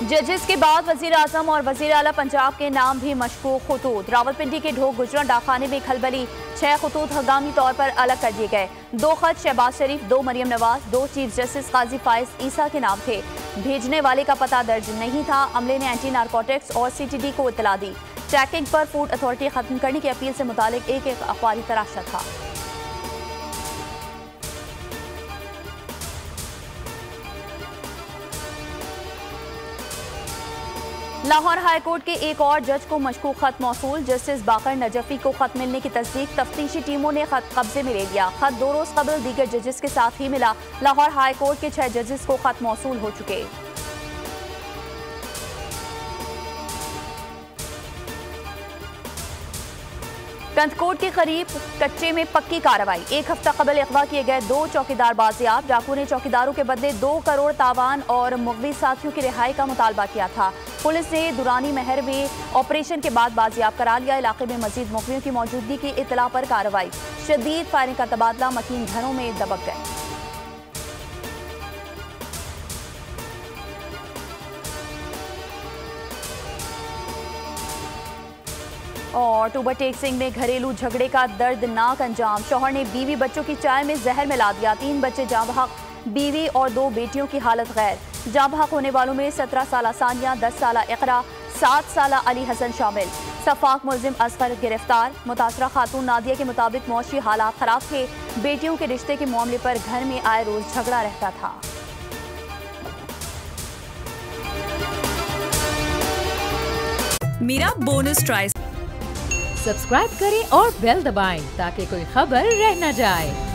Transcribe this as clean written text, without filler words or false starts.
जजेस के बाद वजीर आजम और वजीर आला पंजाब के नाम भी मशकूक खतूत। रावलपिंडी के ढोक गुजरा डाकखाने में खलबली, 6 खतूत हंगामी तौर पर अलग कर दिए गए। 2 खत शहबाज शरीफ, 2 मरियम नवाज, 2 चीफ जस्टिस काजी फाइज ईसा के नाम थे। भेजने वाले का पता दर्ज नहीं था। अमले ने एंटी नारकोटिक्स और CTD को इतला दी। ट्रैकिंग पर फूड अथॉरिटी खत्म करने की अपील से मुतालिक एक अखबारी तराशा था। लाहौर हाईकोर्ट के एक और जज को मशकूक खत मौसूल। जस्टिस बाकर नजफी को खत मिलने की तस्दीक। तफ्तीशी टीमों ने खत कब्जे में ले लिया। खत 2 रोज कबल दीगर जजेस के साथ ही मिला। लाहौर हाईकोर्ट के 6 जजेस को खत मौसूल हो चुके। कंथकोट के करीब कच्चे में पक्की कार्रवाई। 1 हफ्ता कबल अगवा किए गए 2 चौकीदार बाजियाब। डाकू ने चौकीदारों के बदले 2 करोड़ तावान और मुगवी साथियों की रिहाई का मुतालबा किया था। पुलिस ने दुरानी महर में ऑपरेशन के बाद बाजियाब करा लिया। इलाके में मजीद मुगवियों की मौजूदगी की इतला पर कार्रवाई। शदीद फायरिंग का तबादला, मकीन घरों में दबक गए। और ओवरटेक्सिंग में घरेलू झगड़े का दर्दनाक अंजाम। शौहर ने बीवी बच्चों की चाय में जहर मिला दिया। 3 बच्चे जाँ बहक, बीवी और 2 बेटियों की हालत गैर। जाँ बहक होने वालों में 17 साल सानिया, 10 साल इकरा, 7 साल अली हसन शामिल। सफाक मुलजिम असगर गिरफ्तार। मुतासरा खातून नादिया के मुताबिक मौशी हालात खराब थे। बेटियों के रिश्ते के मामले पर घर में आए रोज झगड़ा रहता था। मेरा बोनस ट्राई सब्सक्राइब करें और बेल दबाएं ताकि कोई खबर रह न जाए।